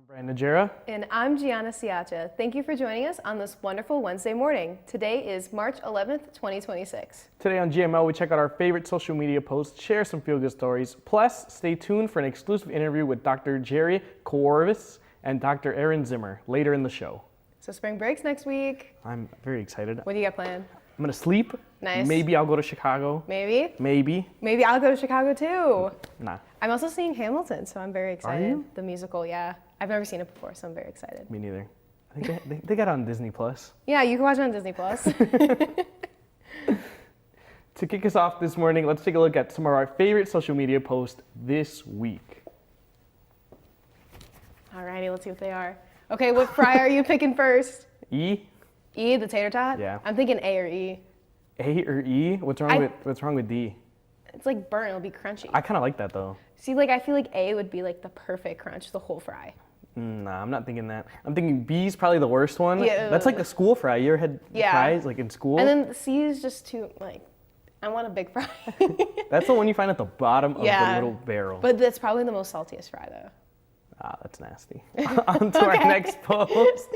I'm Brandon Najera. And I'm Gianna Siacha. Thank you for joining us on this wonderful Wednesday morning. Today is March 11th, 2026. Today on GML, we check out our favorite social media posts, share some feel-good stories, plus stay tuned for an exclusive interview with Dr. Jerry Korvis and Dr. Aaron Zimmer later in the show. So spring break's next week. I'm very excited. What do you got planned? I'm gonna sleep. Nice. Maybe I'll go to Chicago. Maybe? Maybe. Maybe I'll go to Chicago too. Nah. I'm also seeing Hamilton, so I'm very excited. Are you? The musical, yeah. I've never seen it before, so I'm very excited. Me neither. I think they got it on Disney Plus. Yeah, you can watch it on Disney Plus. To kick us off this morning, let's take a look at some of our favorite social media posts this week. Alrighty, let's see what they are. Okay, what fry are you picking first? E? E, the tater tot? Yeah. I'm thinking A or E. A or E? What's wrong with D? It's like burnt, it'll be crunchy. I kind of like that though. See, like I feel like A would be like the perfect crunch, the whole fry. Nah, I'm not thinking that. I'm thinking B's probably the worst one. Yeah. That's like the school fry. You ever had fries like in school? And then the C is just too, like, I want a big fry. That's the one you find at the bottom of the Yeah. little barrel. But that's probably the most saltiest fry though. Ah, that's nasty. On to our next post.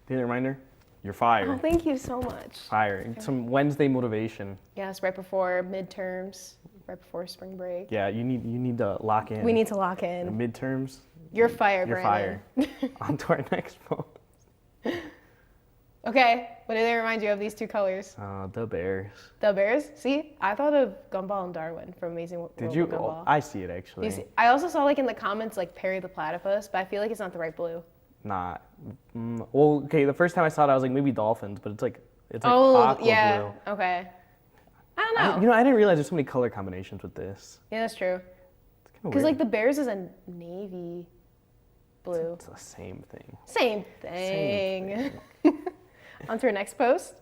Daily reminder, you're fired. Oh, thank you so much. Fired. Some Wednesday motivation. Yes, right before midterms, right before spring break. Yeah, you need to lock in. We need to lock The in. midterms. You're fired, You're Brandon. fired. On to our next post. Okay, what do they remind you of, these two colors? The Bears. The Bears? See, I thought of Gumball and Darwin from Amazing World Did of you? Gumball. Oh, I see it actually. You see, I also saw like in the comments like Perry the Platypus, but I feel like it's not the right blue. Nah. Well, okay. The first time I saw it, I was like, maybe dolphins, but it's like aqua yeah. blue. Okay. I don't know. I didn't realize there's so many color combinations with this. Yeah, that's true. It's kind of Because weird. like the Bears is a navy blue. It's the same thing. Same thing. On to our next post.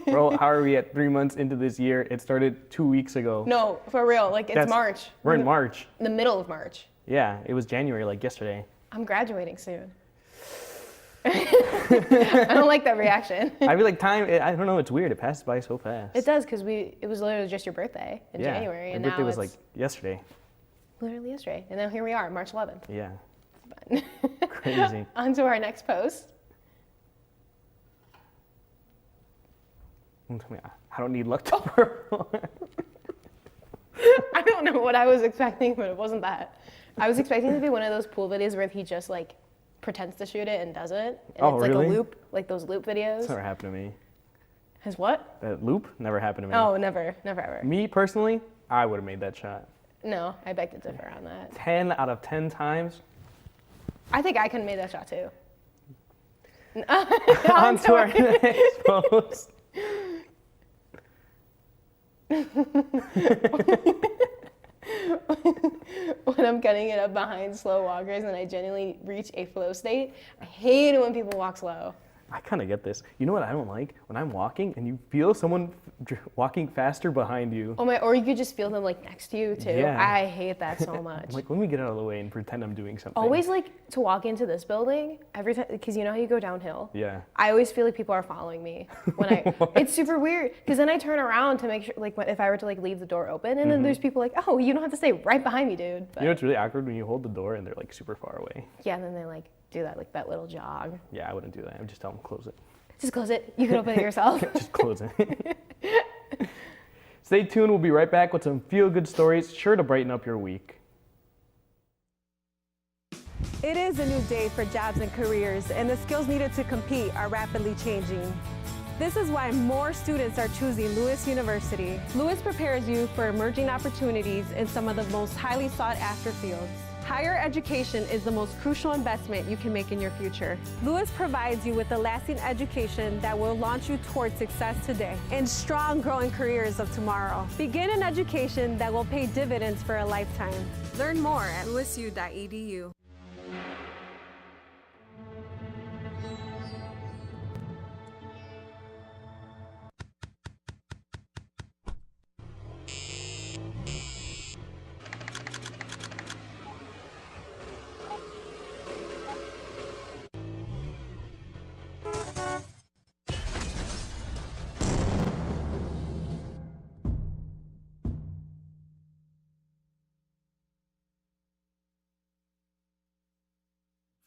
Bro, how are we at 3 months into this year? It started 2 weeks ago. No, for real. Like it's March. We're in March. The middle of March. Yeah, it was January, like yesterday. I'm graduating soon. I don't like that reaction. I feel like time, I don't know, it's weird. It passes by so fast. It does, because it was literally just your birthday in January. My And birthday now was it's like yesterday. literally yesterday. And now here we are, March 11th. Yeah, Fun. crazy. On to our next post. I don't need luck to perform. I don't know what I was expecting, but it wasn't that. I was expecting it to be one of those pool videos where he just like pretends to shoot it and doesn't. And Oh, it's like really? a loop, like those loop videos. That's never happened to me. Has what? That loop never happened to me. Oh, never ever. Me personally, I would have made that shot. No, I beg to differ on that. 10 out of 10 times. I think I could have made that shot too. On to our next post. When I'm getting it up behind slow walkers and I genuinely reach a flow state, I hate it when people walk slow. I kind of get this. You know what I don't like? When I'm walking and you feel someone walking faster behind you. Oh my, or you could just feel them like next to you too. Yeah. I hate that so much. Like, let me get out of the way and pretend I'm doing something. Always like to walk into this building every time, because you know how you go downhill? Yeah. I always feel like people are following me when it's super weird, because then I turn around to make sure, like if I were to like leave the door open and then there's people like, oh, you don't have to stay right behind me, dude. But, You know, it's really awkward when you hold the door and they're like super far away. yeah, and then they like do that, like that little jog. Yeah, I wouldn't do that. I would just tell them close it. Just close it. You can open it yourself. Just close it. Stay tuned. We'll be right back with some feel-good stories sure to brighten up your week. It is a new day for jobs and careers, and the skills needed to compete are rapidly changing. This is why more students are choosing Lewis University. Lewis prepares you for emerging opportunities in some of the most highly sought-after fields. Higher education is the most crucial investment you can make in your future. Lewis provides you with a lasting education that will launch you towards success today and strong growing careers of tomorrow. Begin an education that will pay dividends for a lifetime. Learn more at lewisu.edu.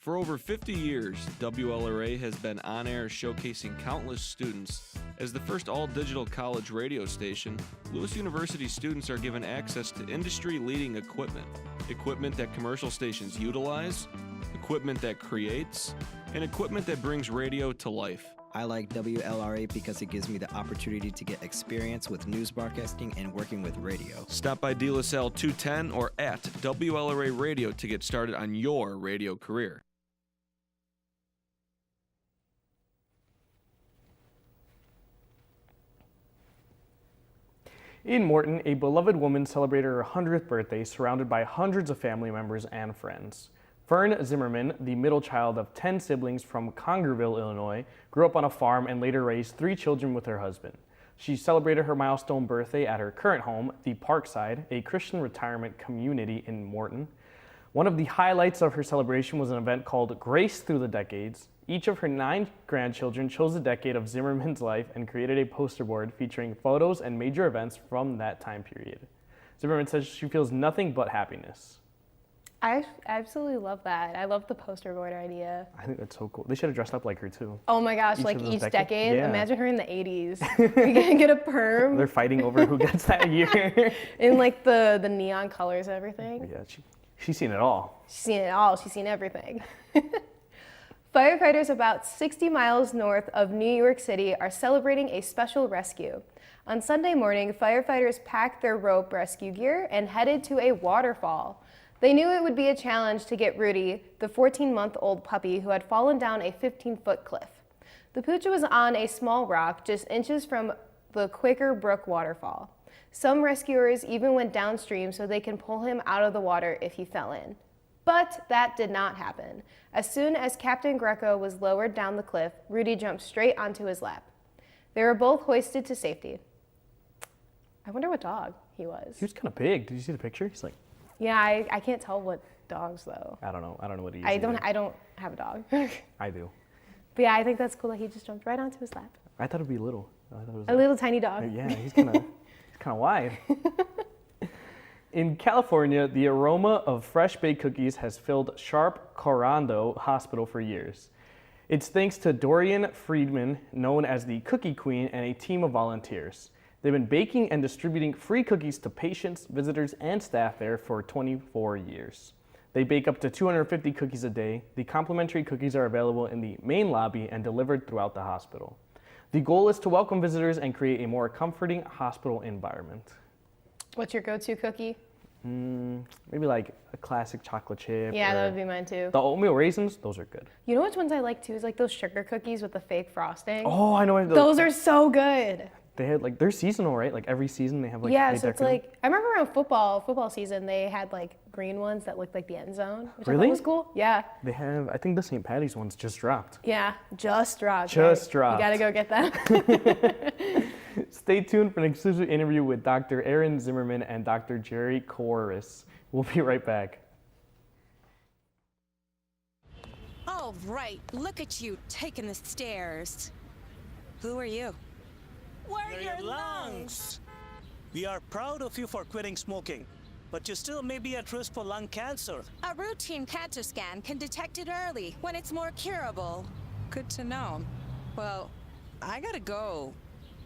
For over 50 years, WLRA has been on air showcasing countless students. As the first all-digital college radio station, Lewis University students are given access to industry-leading equipment. Equipment that commercial stations utilize, equipment that creates, and equipment that brings radio to life. I like WLRA because it gives me the opportunity to get experience with news broadcasting and working with radio. Stop by De La Salle 210 or at WLRA Radio to get started on your radio career. In Morton, a beloved woman celebrated her 100th birthday surrounded by hundreds of family members and friends. Fern Zimmerman, the middle child of 10 siblings from Congerville, Illinois, grew up on a farm and later raised 3 children with her husband. She celebrated her milestone birthday at her current home, the Parkside, a Christian retirement community in Morton. One of the highlights of her celebration was an event called Grace Through the Decades. Each of her 9 grandchildren chose a decade of Zimmerman's life and created a poster board featuring photos and major events from that time period. Zimmerman says she feels nothing but happiness. I absolutely love that. I love the poster board idea. I think that's so cool. They should have dressed up like her too. Oh my gosh, Each like of those each decades? decade. Yeah. Imagine her in the 80s. You're gonna get a perm They're fighting over who gets that year. in like the neon colors and everything. Yeah, she's seen it all. She's seen it all. She's seen everything. Firefighters about 60 miles north of New York City are celebrating a special rescue. On Sunday morning, firefighters packed their rope rescue gear and headed to a waterfall. They knew it would be a challenge to get Rudy, the 14-month-old puppy who had fallen down a 15-foot cliff. The pooch was on a small rock just inches from the Quaker Brook waterfall. Some rescuers even went downstream so they can pull him out of the water if he fell in. But that did not happen. As soon as Captain Greco was lowered down the cliff, Rudy jumped straight onto his lap. They were both hoisted to safety. I wonder what dog he was. He was kind of big. Did you see the picture? He's like, Yeah, I can't tell what dogs though. I don't know what he is. I don't either. have a dog. I do. But yeah, I think that's cool that he just jumped right onto his lap. I thought it'd be little. I thought it was A little tiny dog. Yeah, he's kind of wide. In California, the aroma of fresh baked cookies has filled Sharp Corando Hospital for years. It's thanks to Dorian Friedman, known as the Cookie Queen, and a team of volunteers. They've been baking and distributing free cookies to patients, visitors, and staff there for 24 years. They bake up to 250 cookies a day. The complimentary cookies are available in the main lobby and delivered throughout the hospital. The goal is to welcome visitors and create a more comforting hospital environment. What's your go-to cookie? Maybe like a classic chocolate chip. Yeah, or that would be mine too. the oatmeal raisins, those are good. You know which ones I like too? Is like those sugar cookies with the fake frosting. Oh, I know. Those are so good. They had like, they're seasonal, right? Like every season they have like. Yeah, they so it's decorate them. like, I remember around football season, they had like green ones that looked like the end zone, which I Really? thought was cool. Yeah. They have, I think the St. Patty's ones just dropped. Yeah, just dropped. Just right? dropped. You gotta go get that. Stay tuned for an exclusive interview with Dr. Aaron Zimmerman and Dr. Jerry Corvis. We'll be right back. All right, look at you taking the stairs. Who are you? We're your lungs. We are proud of you for quitting smoking, but you still may be at risk for lung cancer. A routine cancer scan can detect it early when it's more curable. Good to know. Well, I gotta go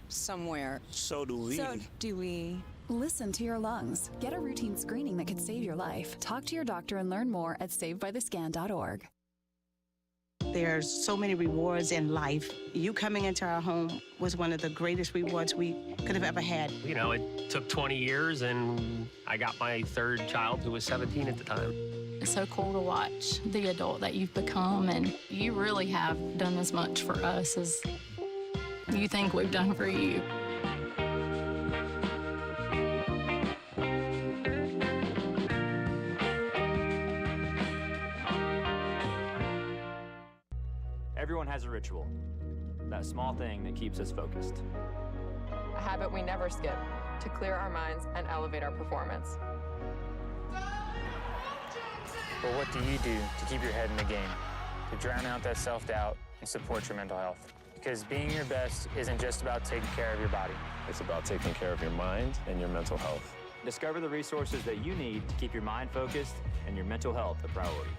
somewhere. So do we. So do we. Listen to your lungs. Get a routine screening that could save your life. Talk to your doctor and learn more at savedbythescan.org. There's so many rewards in life. You coming into our home was one of the greatest rewards we could have ever had. You know, it took 20 years and I got my third child who was 17 at the time. It's so cool to watch the adult that you've become, and you really have done as much for us as you think we've done for you. Everyone has a ritual, that small thing that keeps us focused. A habit we never skip to clear our minds and elevate our performance. But what do you do to keep your head in the game, to drown out that self-doubt and support your mental health? Because being your best isn't just about taking care of your body. It's about taking care of your mind and your mental health. Discover the resources that you need to keep your mind focused and your mental health a priority.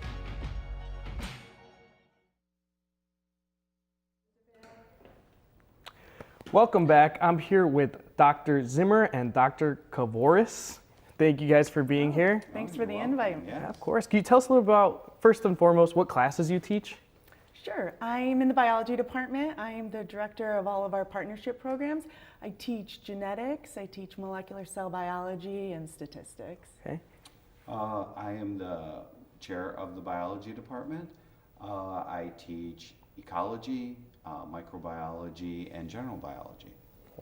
Welcome back. I'm here with Dr. Zimmer and Dr. Kavoris. Thank you guys for being here. Thanks for the invite. Yeah, of course. Can you tell us a little about, first and foremost, what classes you teach? Sure. I'm in the biology department. I'm the director of all of our partnership programs. I teach genetics, I teach molecular cell biology, and statistics. Okay. I am the chair of the biology department. I teach ecology, microbiology, and general biology.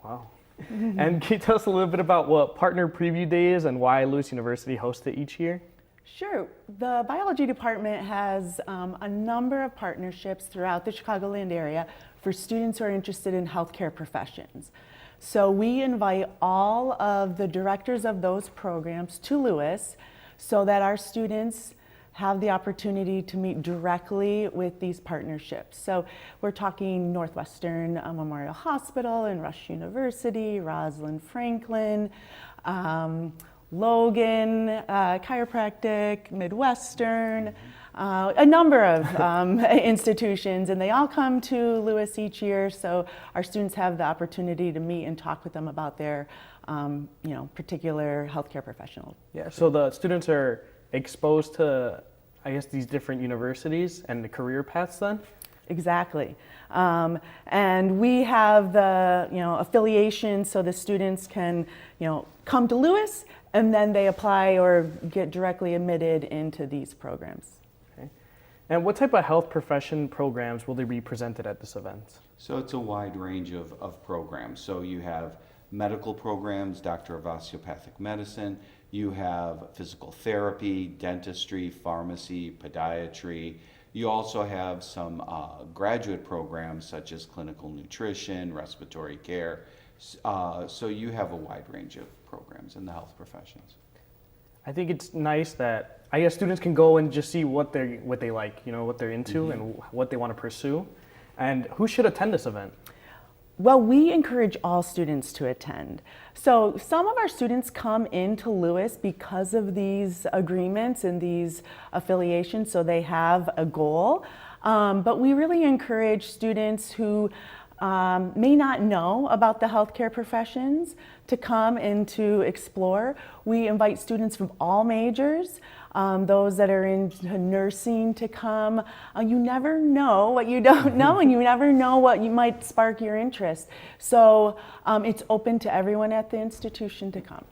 Wow. And can you tell us a little bit about what Partner Preview Day is and why Lewis University hosts it each year? Sure. The biology department has a number of partnerships throughout the Chicagoland area for students who are interested in healthcare professions. So we invite all of the directors of those programs to Lewis so that our students have the opportunity to meet directly with these partnerships. So we're talking Northwestern Memorial Hospital and Rush University, Rosalind Franklin, Logan, Chiropractic, Midwestern, a number of institutions, and they all come to Lewis each year, so our students have the opportunity to meet and talk with them about their particular healthcare professional. Yeah, so the students are exposed to, I guess, these different universities and the career paths then? Exactly. And we have the affiliation so the students can come to Lewis and then they apply or get directly admitted into these programs. Okay. And what type of health profession programs will there be presented at this event? So it's a wide range of programs. So you have medical programs, Doctor of Osteopathic Medicine, you have physical therapy, dentistry, pharmacy, podiatry. You also have some graduate programs such as clinical nutrition, respiratory care. So you have a wide range of programs in the health professions. I think it's nice that I guess students can go and just see what they like, what they're into and what they want to pursue. And who should attend this event? Well, we encourage all students to attend. So some of our students come into Lewis because of these agreements and these affiliations, so they have a goal. But we really encourage students who may not know about the healthcare professions to come and to explore. We invite students from all majors, those that are into nursing to come. You never know what you don't know, and you never know what you might spark your interest. So it's open to everyone at the institution to come.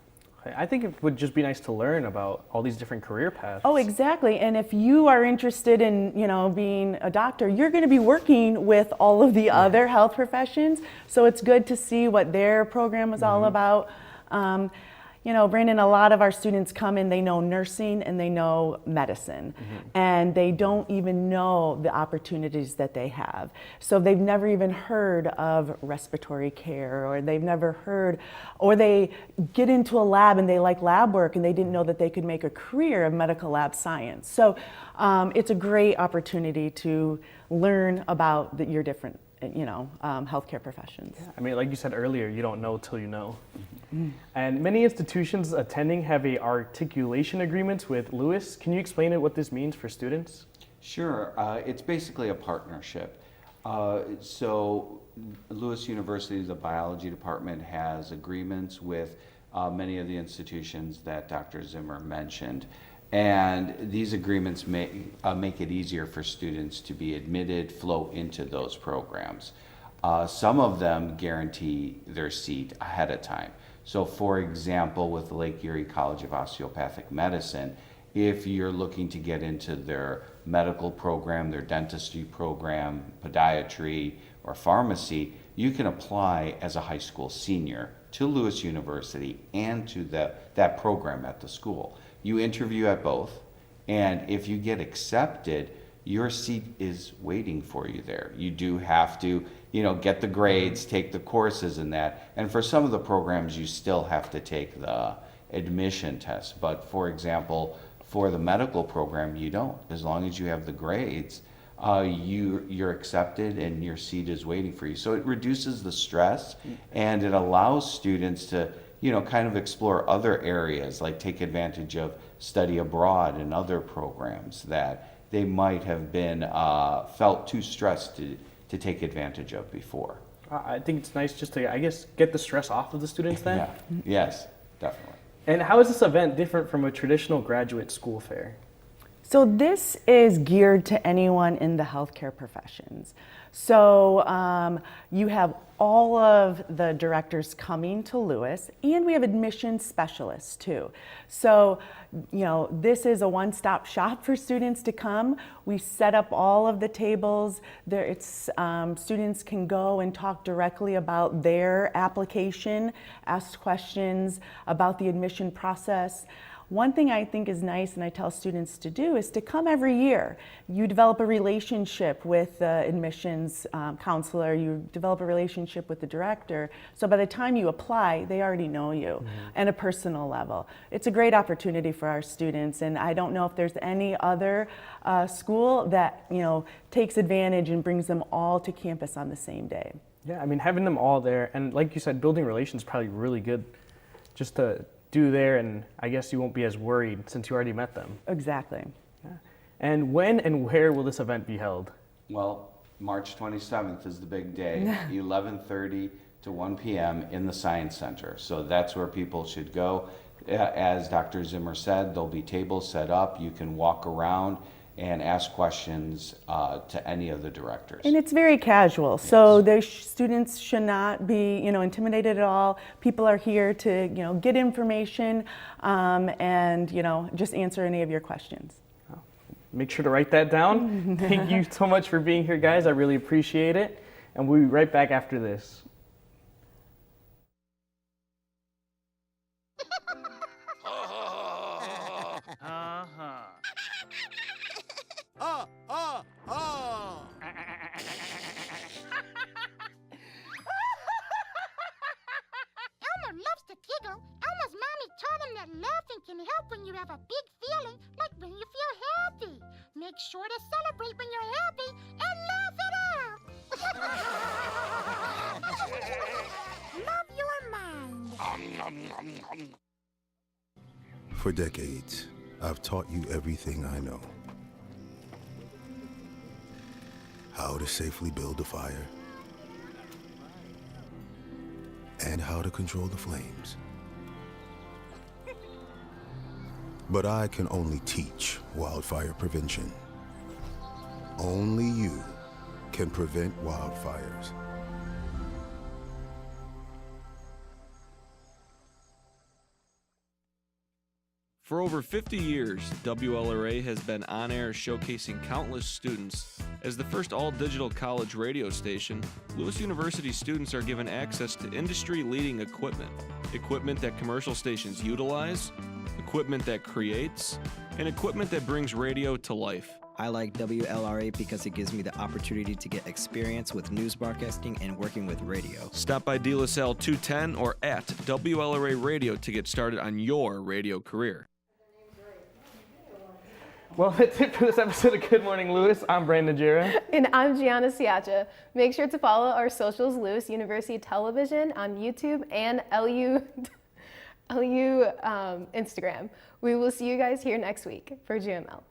I think it would just be nice to learn about all these different career paths. Oh, exactly. And if you are interested in, being a doctor, you're going to be working with all of the other health professions. So it's good to see what their program is all about. Brandon, a lot of our students come in, they know nursing and they know medicine, and they don't even know the opportunities that they have. So they've never even heard of respiratory care, or they've never heard, or they get into a lab and they like lab work and they didn't know that they could make a career of medical lab science. So it's a great opportunity to learn about your different healthcare professions. Yeah. I mean, like you said earlier, you don't know till you know. And many institutions attending have articulation agreements with Lewis. Can you explain what this means for students? Sure. It's basically a partnership. So Lewis University, the biology department, has agreements with many of the institutions that Dr. Zimmer mentioned. And these agreements make it easier for students to be admitted, flow into those programs. Some of them guarantee their seat ahead of time. So for example, with Lake Erie College of Osteopathic Medicine, if you're looking to get into their medical program, their dentistry program, podiatry, or pharmacy, you can apply as a high school senior to Lewis University and to that program at the school. You interview at both, and if you get accepted, your seat is waiting for you there. You do have to, get the grades, take the courses and that. And for some of the programs, you still have to take the admission test. But for example, for the medical program, you don't. As long as you have the grades, you're accepted and your seat is waiting for you. So it reduces the stress, and it allows students to kind of explore other areas, like take advantage of study abroad and other programs that they might have been felt too stressed to take advantage of before. I think it's nice just to, I guess, get the stress off of the students then. Yeah. Yes, definitely. And how is this event different from a traditional graduate school fair? So this is geared to anyone in the healthcare professions. So you have all of the directors coming to Lewis, and we have admissions specialists too. So, you know, this is a one-stop shop for students to come. We set up all of the tables. Students can go and talk directly about their application, ask questions about the admission process. One thing I think is nice, and I tell students to do, is to come every year. You develop a relationship with the admissions counselor, you develop a relationship with the director, so by the time you apply, they already know you at a personal level. It's a great opportunity for our students, and I don't know if there's any other school that, you know, takes advantage and brings them all to campus on the same day. Yeah, I mean, having them all there, and like you said, building relations is probably really good just to do there, and I guess you won't be as worried since you already met them. Exactly. Yeah. And when and where will this event be held? Well, March 27th is the big day, 11:30 to 1 p.m. in the Science Center. So that's where people should go. As Dr. Zimmer said, there'll be tables set up. You can walk around and ask questions to any of the directors. And it's very casual, so the students should not be, you know, intimidated at all. People are here to, you know, get information and, you know, just answer any of your questions. Make sure to write that down. Thank you so much for being here, guys. I really appreciate it. And we'll be right back after this. Elmer loves to giggle. Elmer's mommy taught him that laughing can help when you have a big feeling, like when you feel happy. Make sure to celebrate when you're happy and laugh it out. Love your mind. For decades, I've taught you everything I know. How to safely build a fire, and how to control the flames. But I can only teach wildfire prevention. Only you can prevent wildfires. For over 50 years, WLRA has been on air showcasing countless students. As the first all-digital college radio station, Lewis University students are given access to industry-leading equipment. Equipment that commercial stations utilize, equipment that creates, and equipment that brings radio to life. I like WLRA because it gives me the opportunity to get experience with news broadcasting and working with radio. Stop by De La Salle 210 or at WLRA Radio to get started on your radio career. Well, that's it for this episode of Good Morning Lewis. I'm Brandon Jera. And I'm Gianna Siacha. Make sure to follow our socials, Lewis University Television on YouTube and LU Instagram. We will see you guys here next week for GML.